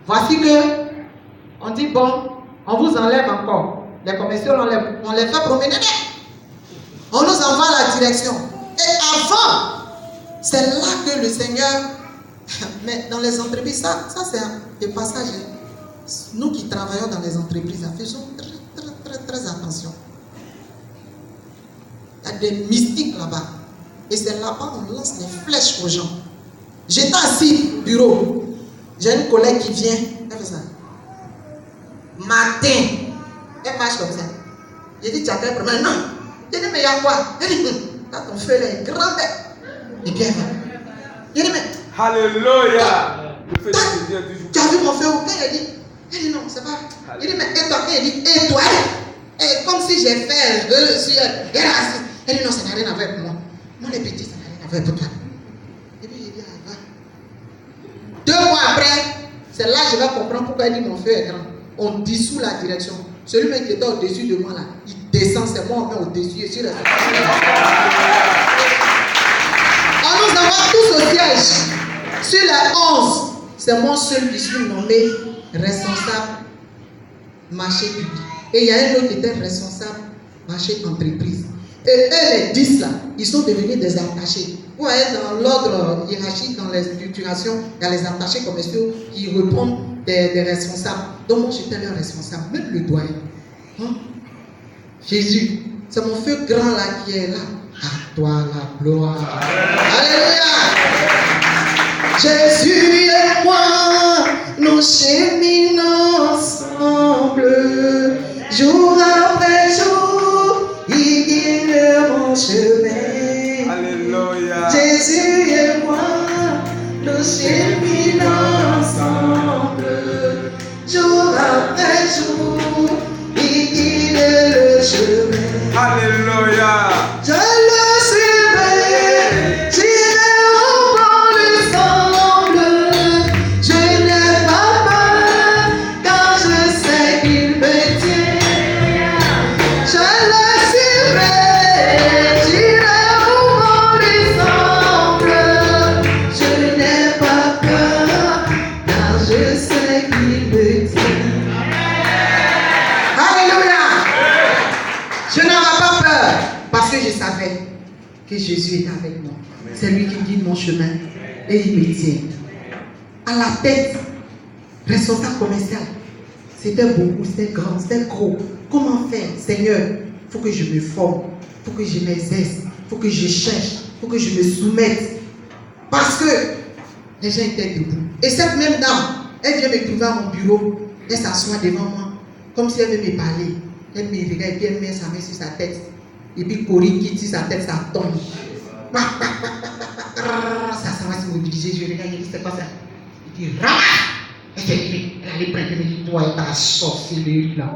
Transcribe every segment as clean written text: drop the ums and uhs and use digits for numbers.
Voici que on dit bon, on vous enlève encore. Les commerciaux, on les fait promener. On nous envoie à la direction. Et avant, c'est là que le Seigneur, mais dans les entreprises, ça c'est des passages. Nous qui travaillons dans les entreprises, faisons très attention. Il y a des mystiques là-bas. Et c'est là-bas qu'on lance des flèches aux gens. J'étais assis au bureau. J'ai une collègue qui vient. Elle fait ça. Matin. Elle marche comme ça. J'ai dit, tu as quel problème? Non. J'ai dit, mais il y a quoi? Elle dit, là, ton feu là est grand. Et puis elle va. J'ai dit, mais. Alléluia. Tu as vu mon feu? Elle dit, non, c'est pas. Il dit, mais et toi? Elle dit, et toi? Et comme si j'ai fait elle dit, non, ça n'a rien à voir avec moi. Moi, les petits, ça n'a rien à voir avec toi. Et puis, j'ai dit, ah, va. 2 mois après, c'est là que je vais comprendre pourquoi elle dit mon feu est grand. On dissout la direction. Celui qui était au-dessus de moi là, il descend, c'est moi, on met au-dessus et sur la on nous envoie tous au siège. Sur les 11, c'est moi seul qui suis nommé responsable marché public. Et il y a un autre qui était responsable marché entreprise. Et eux, les 10 là, ils sont devenus des attachés. Vous voyez, dans l'ordre hiérarchique, dans les structurations, il y a les attachés commerciaux qui répondent des responsables. Donc moi, j'étais leur responsable, même le doyen. Hein? Jésus, c'est mon feu grand là qui est là. À toi la gloire. Alléluia. Jésus et moi, nous cheminons ensemble, jour après jour, il guide mon chemin. Alléluia. Jésus et moi, nous cheminons ensemble, jour après jour, il guide le chemin. Alléluia. Je le suivrai, j'irai au bon ensemble. Je n'ai pas peur, car je sais qu'il me tient. Je le suivrai, j'irai au bon ensemble. Je n'ai pas peur, car je sais qu'il me tient. Alléluia! Je n'avais pas peur. Parce que je savais que Jésus est avec moi. C'est lui qui guide mon chemin et il me tient. À la tête, responsable commercial. C'était beaucoup, c'était grand, c'était gros. Comment faire? Seigneur, il faut que je me forme, il faut que je m'exerce, il faut que je cherche, il faut que je me soumette. Parce que les gens étaient debout. Et cette même dame, elle vient me trouver à mon bureau, elle s'assoit devant moi, comme si elle veut me parler. Elle me regarde et puis elle met sa main sur sa tête. Et puis Corinne qui tire sa tête, ça tombe. Ça va se mobiliser. Je regarde, il dit, c'est quoi ça? Il dit, ramasse! Elle allait prendre, elle me dit, toi et ta sorcellerie là.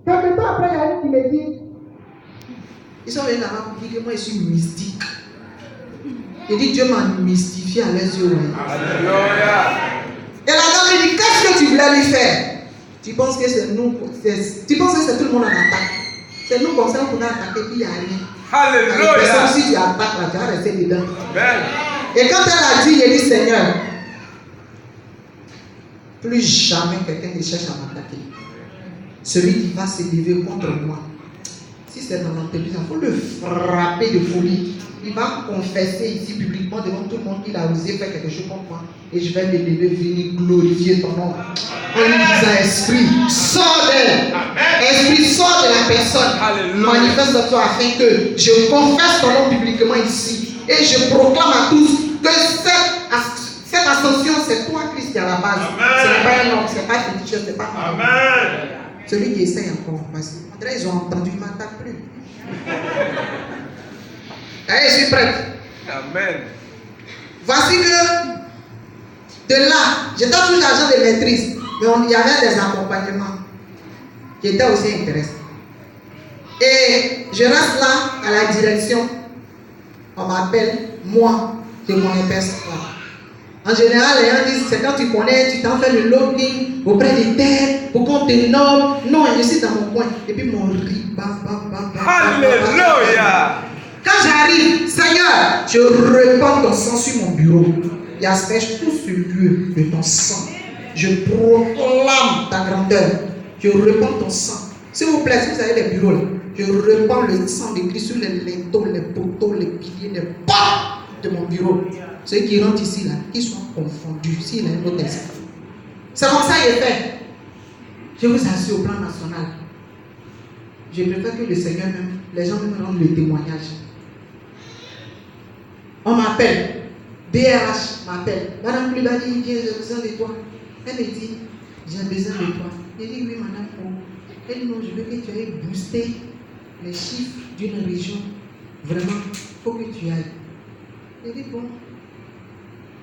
Quelque temps après, il y a une qui me dit, ils sont venus là-bas pour dire que moi je suis mystique. Il dit, Dieu m'a mystifié à leurs yeux. Alléluia. Et la dame me dit, qu'est-ce que tu voulais lui faire? Tu penses que c'est nous, tu penses que c'est tout le monde en attaque. C'est nous comme ça qu'on a attaqué, puis il n'y a rien. Alléluia. Si tu attaques là, tu vas rester dedans. Amen. Et quand elle a dit, il dit, Seigneur, plus jamais quelqu'un ne cherche à m'attaquer. Celui qui va se lever contre moi, si c'est dans l'entreprise, il faut le frapper de folie. Il va confesser ici publiquement devant tout le monde qu'il a osé faire quelque chose contre moi. Et je vais me lever, venir glorifier ton nom. En lui disant, Esprit, sors d'elle. Esprit, sors de la personne. Alléluia. Manifeste-toi afin que je confesse ton nom publiquement ici. Et je proclame à tous que cette ascension, c'est toi, Christ, qui est à la base. Ce n'est pas un homme, ce n'est pas une chose, ce n'est pas un homme. Amen. Celui qui essaye encore. André, ils ont entendu, ils ne m'attaquent plus. Allez, je suis prête. Amen. Voici que de là, j'étais toujours agent de maîtrise, mais il y avait des accompagnements qui étaient aussi intéressants. Et je reste là à la direction. On m'appelle, moi, je connais personne. En général, les gens disent, c'est quand tu connais, tu t'en fais le lobbying auprès des terres pour qu'on te nomme. Non, je suis dans mon coin. Et puis mon riz, Alléluia. Quand j'arrive, Seigneur, je répands ton sang sur mon bureau. et asperge tout ce lieu de ton sang. Je proclame ta grandeur. Je répands ton sang. S'il vous plaît, si vous avez des bureaux là, je répands le sang de Christ sur les linteaux, les poteaux, les piliers, les portes de mon bureau. Ceux qui rentrent ici là, qu'ils soient confondus. S'il y a un autre esprit. C'est comme ça qu'il est fait. Je vous assure au plan national. Je préfère que le Seigneur même, les gens me rendent le témoignage. On m'appelle. DRH m'appelle. Madame Klubali, viens, j'ai besoin de toi. Elle me dit, j'ai besoin de toi. Elle dit, oui, madame. Elle dit, non, je veux que tu ailles booster les chiffres d'une région. Vraiment, il faut que tu ailles. Elle dit, bon,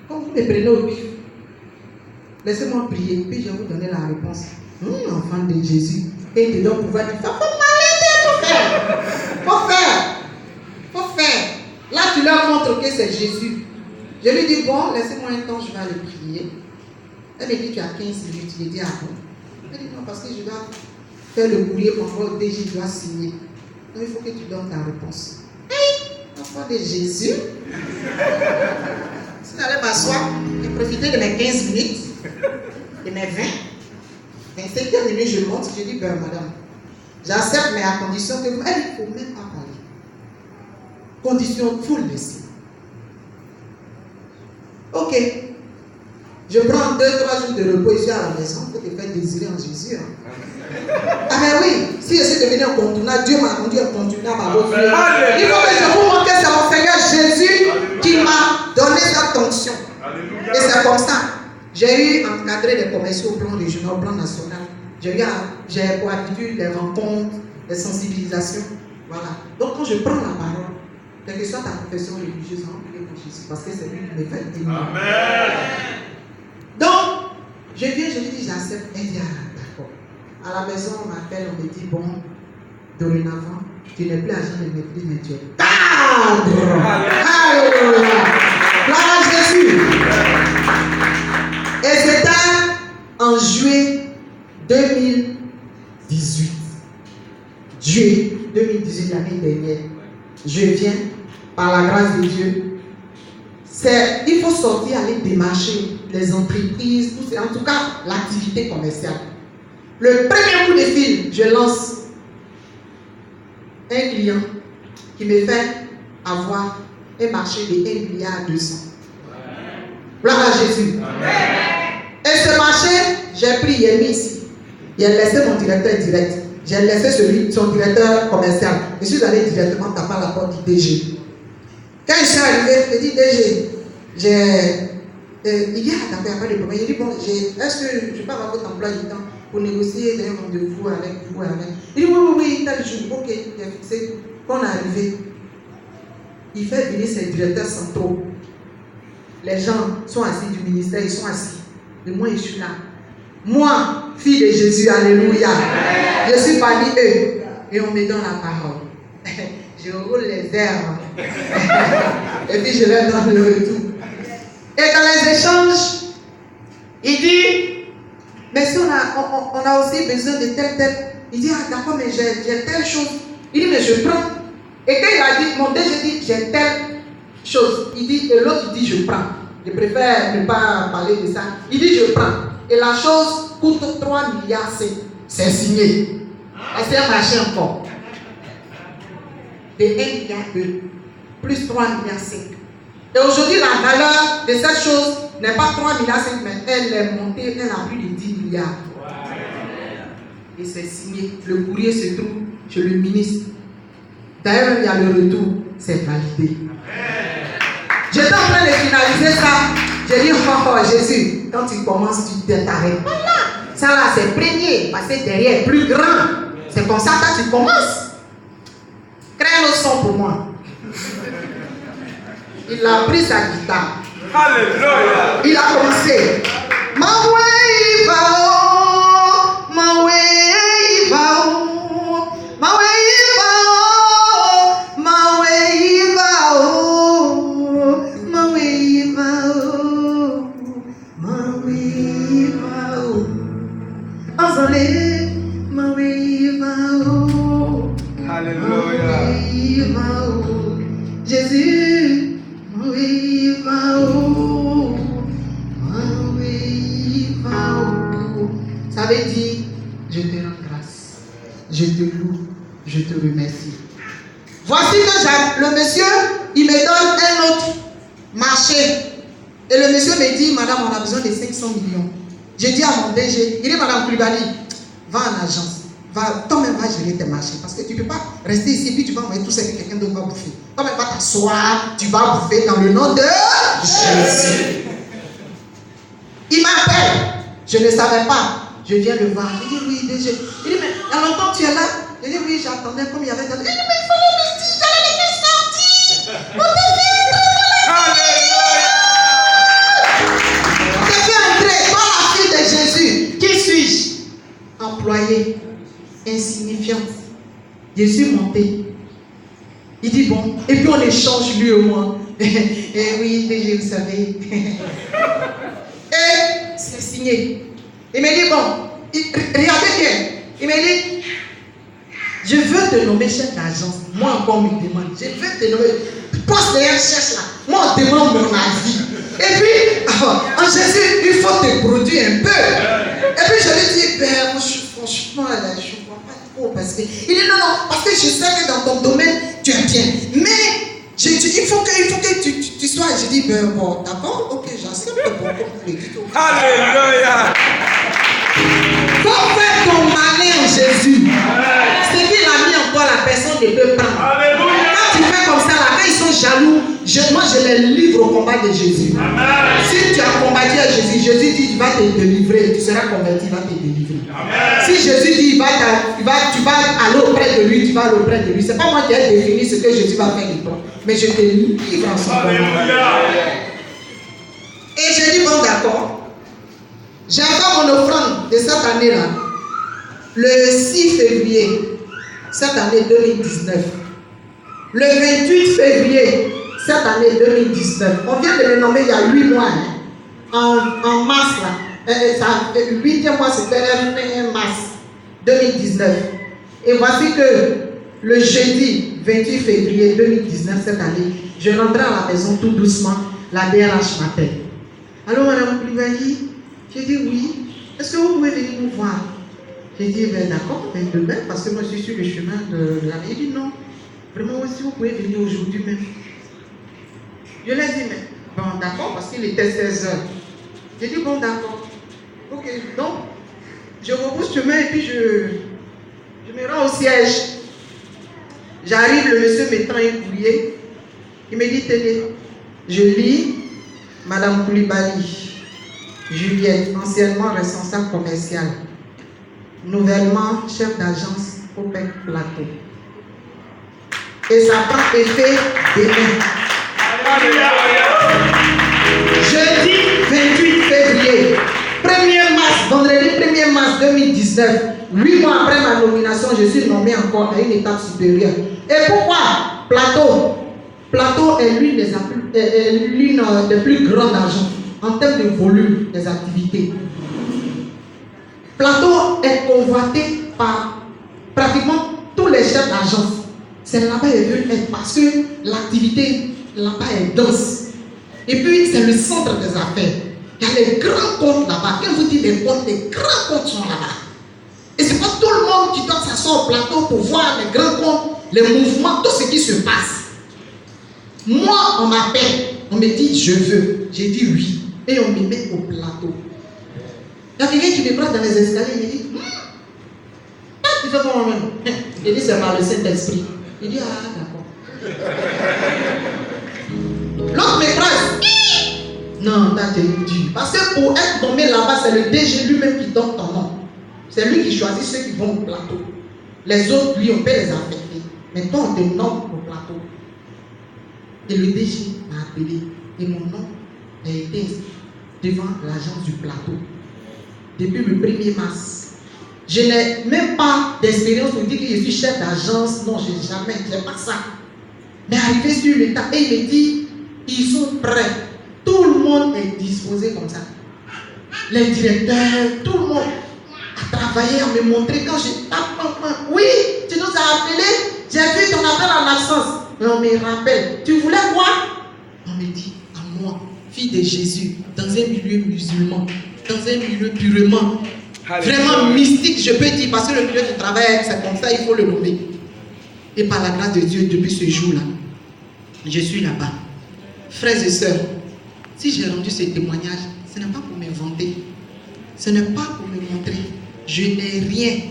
quand vous me prenez au pif, laissez-moi prier, puis je vais vous donner la réponse. Enfant de Jésus. Et il te donne pouvoir dire, faut faire. Faut faire. Là, tu leur montres que c'est Jésus. Je lui dis, bon, laissez-moi un temps, je vais aller prier. Elle me dit, tu as 15 minutes. Je lui dis, ah bon? Elle dit, non, parce que je dois faire le courrier pour envoyer au DG, je dois signer. Donc, il faut que tu donnes ta réponse. Enfant de Jésus. Si j'allais m'asseoir et profiter de mes 15 minutes, de mes 20, 25 minutes, je monte, je dis, ben madame, j'accepte, mais à condition que vous. Elle, il ne faut même pas parler. Condition, il faut le laisser. Ok. Je prends 2-3 jours de repos ici à la maison pour te faire désirer en Jésus. Ah, mais oui, si je suis devenu incontournable, Dieu m'a rendu incontournable à votre vie. Il faut que je vous montre que c'est mon Seigneur Jésus qui m'a donné cette onction. Et c'est comme ça. J'ai eu encadré des commerciaux au plan régional, au plan national. J'ai pour habitude les rencontres, les sensibilisations. Voilà. Donc quand je prends la parole, quelle que soit ta confession religieuse, remplis pour Jésus, parce que c'est lui qui me fait témoin. Amen. Donc, je viens, je lui dis, j'accepte. Elle dit, ah, d'accord. À la maison, on m'appelle, on me dit, bon, dorénavant, tu n'es plus agent de maîtrise, mais tu es cadre. Alléluia. Gloire à Jésus. Et c'était en juillet 2018. Juillet 2018, l'année dernière. Je viens, par la grâce de Dieu. Il faut sortir, aller démarcher les entreprises, tout ça. En tout cas, l'activité commerciale. Le premier coup de fil, je lance un client qui me fait avoir un marché de 1,2 milliard. Gloire à Jésus. Et ce marché, j'ai pris, il est mis ici. J'ai laissé mon directeur direct. J'ai laissé son directeur commercial. Je suis allé directement taper à la porte du DG. Quand je suis arrivé, je dis DG, il dit à taper après le problème. Il dit bon, est-ce que je peux avoir votre emploi du temps pour négocier un rendez-vous avec vous? Il dit oui, tel jour. Ok, il a fixé. Quand on est arrivé, il fait venir ses directeurs centraux. Les gens sont assis du ministère, ils sont assis. Et moi, je suis là. Moi, fille de Jésus, alléluia. Je suis parmi eux. Et on me donne la parole. Je roule les airs. Et puis je leur donne le retour. Et dans les échanges, il dit, mais si on a aussi besoin de tel. Il dit, ah d'accord, mais j'ai telle chose. Il dit, mais je prends. Et quand il a dit, mon DG dit, j'ai telle chose. Il dit, et l'autre il dit, je prends. Je préfère ne pas parler de ça. Il dit, je prends. Et la chose coûte 3 milliards. C'est signé. Et c'est un marché encore. De 1 milliard plus 3 milliards 5. Et aujourd'hui, la valeur de cette chose n'est pas 3 milliards 5, mais elle est montée, elle a plus de 10 milliards. Et c'est signé. Le courrier se trouve chez le ministre. D'ailleurs, il y a le retour, c'est validé. J'étais en train de finaliser ça. J'ai dit, oh Jésus, quand tu commences, tu t'arrêtes. Voilà. Ça là, c'est premier, parce que derrière, plus grand. C'est comme ça que tu commences. Crée le son pour moi. Il a pris sa guitare. Alléluia. Il a commencé. Ma way va oh, ma way va oh, ma way va oh, ma way va oh, ma way va oh, ma way va oh. Ensemble, ma way va oh. Alléluia. Jésus, oui, va où? avait dit, je te rends grâce, je te loue, je te remercie. Voici que le monsieur, il me donne un autre marché. Et le monsieur me dit, madame, on a besoin de 500 millions. J'ai dit à mon DG, il dit, madame Koulibaly, va en agence. Toi-même va gérer tes marchés. Parce que tu ne peux pas rester ici et puis tu vas envoyer tout ça que quelqu'un d'autre va bouffer. Toi-même va t'asseoir, tu vas bouffer dans le nom de Jésus. Il m'appelle. Je ne savais pas. Je viens le voir. Il dit, oui, DG. Il dit, mais il y a longtemps tu es là. Je dis, oui, j'attendais comme il y avait dans... Il dit, mais il fallait me dire, j'allais les faire sortir. On te entrer dans la fille de Jésus. Qui suis-je? Employé. Insignifiante. Je suis monté. Il dit bon, et puis on échange lui et moi. Et oui, DG, vous savez. Et c'est signé. Il me dit bon, regardez bien. Il me dit, je veux te nommer chef d'agence. Moi encore on me demande, je veux te nommer. Poste de cherche là. Moi on demande mon avis. Et puis, en Jésus, il faut te produire un peu. Et puis je lui dis, ben, franchement, là, je ne vois pas trop. Parce que, il dit non, parce que je sais que dans ton domaine, tu es bien. Mais il faut que tu sois. Je dis, ben bon, d'accord, ok, j'accepte le bon comme vous le dites. Alléluia. Faut faire ton malin en Jésus. Ce qu'il a mis en toi, la personne ne peut prendre. Alléluia. Quand tu fais comme ça, là, quand ils sont jaloux, moi je les livre au combat de Jésus. Amen. Si tu as combattu à Jésus, Jésus dit, il va te délivrer, tu seras converti, il va te délivrer. Amen. Si Jésus dit, tu vas aller auprès de lui, tu vas aller auprès de lui. Ce n'est pas moi qui ai défini ce que Jésus va faire de toi, mais je te livre en son combat. Et je dis, bon d'accord. J'envoie mon offrande de cette année-là, le 6 février, cette année 2019. Le 28 février, cette année 2019. On vient de le nommer il y a 8 mois. En mars, là. Le 8e mois, c'était le 1 mars 2019. Et voici que le jeudi 28 février 2019, cette année, je rentrais à la maison tout doucement. La DRH m'appelle. Allô, madame Koulibaly? J'ai dit oui. Est-ce que vous pouvez venir nous voir? J'ai dit ben, d'accord, ben, demain, parce que moi je suis sur le chemin de la vie. Il dit non. Vraiment, si vous pouvez venir aujourd'hui même. Je lui ai dit, mais bon, d'accord, parce qu'il était 16h. J'ai dit, bon, d'accord. Ok, donc, je rebrousse chemin et puis je me rends au siège. J'arrive, le monsieur me tend un courrier. Il me dit, tenez, je lis, Madame Koulibaly, Juliette, anciennement responsable commercial, nouvellement chef d'agence OPEC Plateau. Et ça prend effet demain. Jeudi 28 février, 1er mars, vendredi 1er mars 2019, 8 mois après ma nomination, je suis nommé encore à une étape supérieure. Et pourquoi Plateau est l'une des plus grandes agences en termes de volume des activités. Plateau est convoité par pratiquement tous les chefs d'agence. C'est là-bas qu'il veut être parce que l'activité là-bas est dense. Et puis c'est le centre des affaires. Il y a les grands comptes là-bas. Quand vous dites les comptes, les grands comptes sont là-bas. Et c'est pas tout le monde qui doit s'asseoir au plateau pour voir les grands comptes, les mouvements, tout ce qui se passe. Moi, on m'appelle, on me dit je veux. J'ai dit oui. Et on me met au plateau. Il y a quelqu'un qui me prend dans les escaliers et me dit tu fais quoi moi-même? Il dit c'est par le Saint-Esprit. Il dit ah d'accord. L'autre me croise. Non, t'as été dur. Parce que pour être nommé là-bas, c'est le DG lui-même qui donne ton nom. C'est lui qui choisit ceux qui vont au plateau. Les autres, lui, on peut les affecter. Mais toi, on te nomme au plateau. Et le DG m'a appelé. Et mon nom a été devant l'agence du plateau. Depuis le 1er mars. Je n'ai même pas d'expérience pour dire que je suis chef d'agence. Non, je n'ai jamais. Je n'ai pas ça. Mais arrivé sur l'état, et il me dit, ils sont prêts. Tout le monde est disposé comme ça. Les directeurs, tout le monde a travaillé à me montrer quand je tape. Oui, tu nous as appelés. J'ai vu ton appel en absence. Mais on me rappelle. Tu voulais quoi? On me dit, à moi, fille de Jésus, dans un milieu musulman, dans un milieu purement Vraiment mystique, je peux dire, parce que le milieu du travail, c'est comme ça, il faut le nommer. Et par la grâce de Dieu, depuis ce jour-là, je suis là-bas. Frères et sœurs, si j'ai rendu ce témoignage, ce n'est pas pour m'inventer. Ce n'est pas pour me montrer. Je n'ai rien.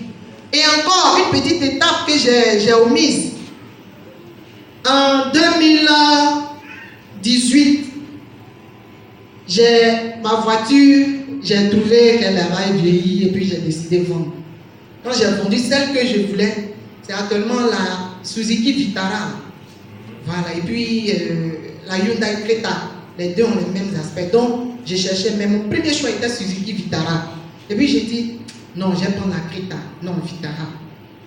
Et encore, une petite étape que j'ai omise. En 2018, ma voiture, j'ai trouvé qu'elle avait vieilli et puis j'ai décidé de vendre. Quand j'ai vendu celle que je voulais, c'est actuellement la Suzuki Vitara. Voilà, et puis la Hyundai Creta. Les deux ont les mêmes aspects. Donc, j'ai cherché, mais mon premier choix était Suzuki Vitara. Et puis j'ai dit, non, je vais prendre la Creta, non, Vitara.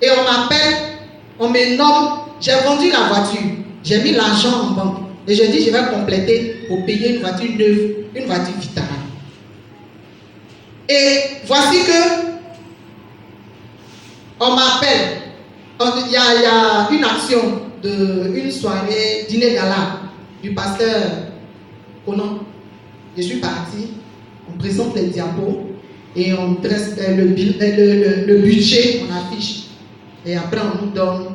Et on m'appelle, on me nomme, j'ai vendu la voiture, j'ai mis l'argent en banque. Et je dis, je vais compléter pour payer une voiture neuve, une voiture Vitara. Et voici que on m'appelle. Il y a une action une soirée, dîner gala du pasteur Conan. Je suis parti, on présente les diapos et on dresse le budget, on affiche. Et après, on nous donne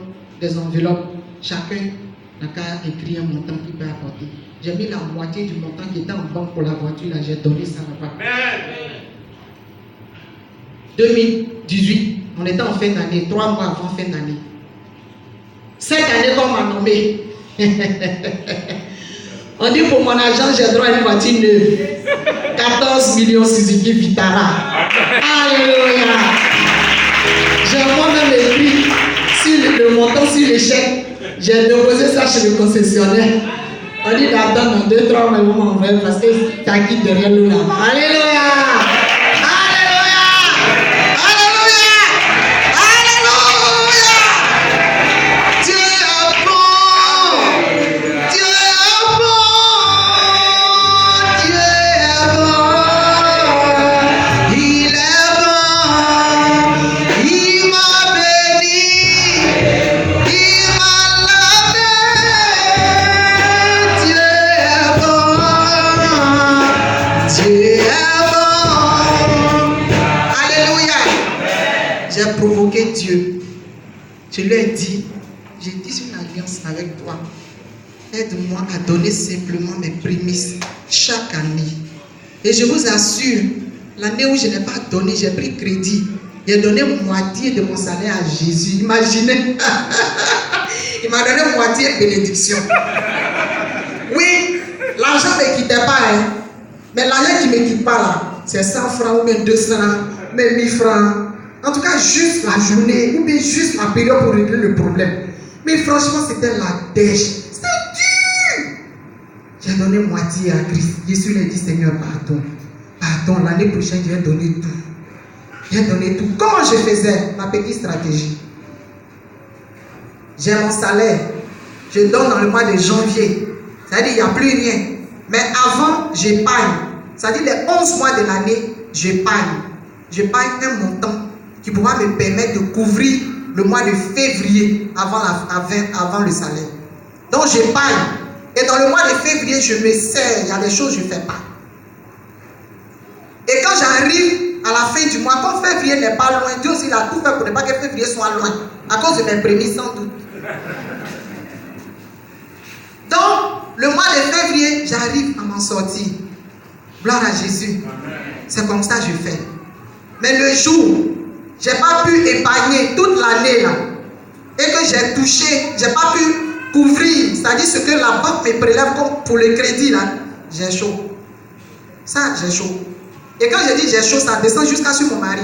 des enveloppes. Chacun n'a qu'à écrire un montant qu'il peut apporter. J'ai mis la moitié du montant qui était en banque pour la voiture, là, j'ai donné ça là-bas. 2018, on était en fin d'année, 3 mois avant fin d'année. Cette année, qu'on m'a nommé, on dit pour mon argent, j'ai droit à une voiture neuve. 14 millions Suzuki Vitara. Alléluia. J'ai moi-même écrit sur le montant, sur l'échec. J'ai déposé ça chez le concessionnaire. On dit d'attendre dans 2-3 mois, ils vont m'envoyer parce que t'as qui derrière nous là. Alléluia. Dieu, je lui ai dit, j'ai dit une alliance avec toi. Aide-moi à donner simplement mes prémices chaque année. Et je vous assure, l'année où je n'ai pas donné, j'ai pris crédit. J'ai donné moitié de mon salaire à Jésus. Imaginez. Il m'a donné moitié de bénédiction. Oui, l'argent ne me quittait pas. Hein. Mais l'argent qui ne me quitte pas là, c'est 100 francs ou même 200, même 1000 francs. En tout cas, juste la journée ou bien juste la période pour régler le problème. Mais franchement, c'était la dèche. C'était dur. J'ai donné moitié à Christ. Jésus lui a dit, Seigneur, pardon. Pardon, l'année prochaine, je vais donner tout. J'ai donné tout. Comment je faisais? Ma petite stratégie. J'ai mon salaire. Je donne dans le mois de janvier. C'est-à-dire, il n'y a plus rien. Mais avant, j'épargne. C'est-à-dire, les 11 mois de l'année, j'épargne. J'épargne un montant qui pourra me permettre de couvrir le mois de février avant le salaire. Donc j'épargne. Et dans le mois de février, je me sers. Il y a des choses que je ne fais pas. Et quand j'arrive à la fin du mois, comme février n'est pas loin, Dieu aussi il a tout fait pour ne pas que février soit loin. À cause de mes prémices sans doute. Donc, le mois de février, j'arrive à m'en sortir. Gloire à Jésus. C'est comme ça que je fais. Mais le jour, je n'ai pas pu épargner toute l'année là. Et que j'ai touché, je n'ai pas pu couvrir. C'est-à-dire ce que la banque me prélève comme pour le crédit là. J'ai chaud. Ça, j'ai chaud. Et quand je dis j'ai chaud, ça descend jusqu'à sur mon mari.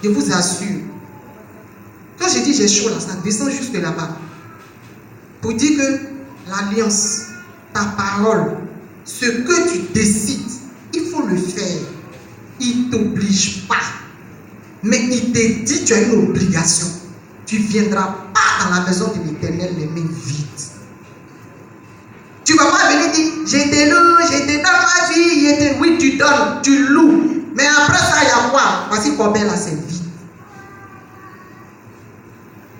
Je vous assure. Quand je dis j'ai chaud là, ça descend jusque là-bas. Pour dire que l'alliance, ta parole, ce que tu décides, il faut le faire. Il ne t'oblige pas. Mais il te dit tu as une obligation. Tu ne viendras pas dans la maison de l'Éternel les mains vides. Tu ne vas pas venir dire j'étais là, j'étais dans ma vie, oui tu donnes, tu loues. Mais après ça, il y a quoi? Voici combien là c'est vide.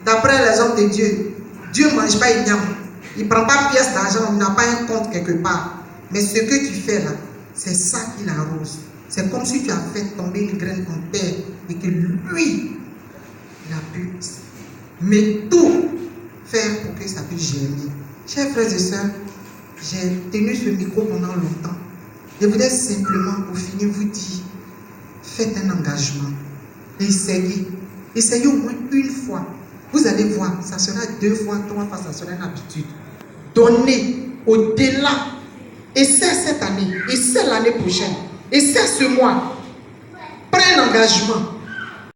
D'après les hommes de Dieu, Dieu ne mange pas igname. Il ne prend pas pièce d'argent, il n'a pas un compte quelque part. Mais ce que tu fais là, c'est ça qu'il arrose. C'est comme si tu as fait tomber une graine en terre et que lui, il a pu, mais tout faire pour que ça puisse germer. Chers frères et sœurs, j'ai tenu ce micro pendant longtemps. Je voudrais simplement, pour finir, vous dire, faites un engagement. Essayez. Essayez au moins une fois. Vous allez voir, ça sera 2 fois, 3 fois, ça sera une habitude. Donnez au-delà. Essaie cette année. Essaie l'année prochaine. Essaie ce mois. Prends un engagement.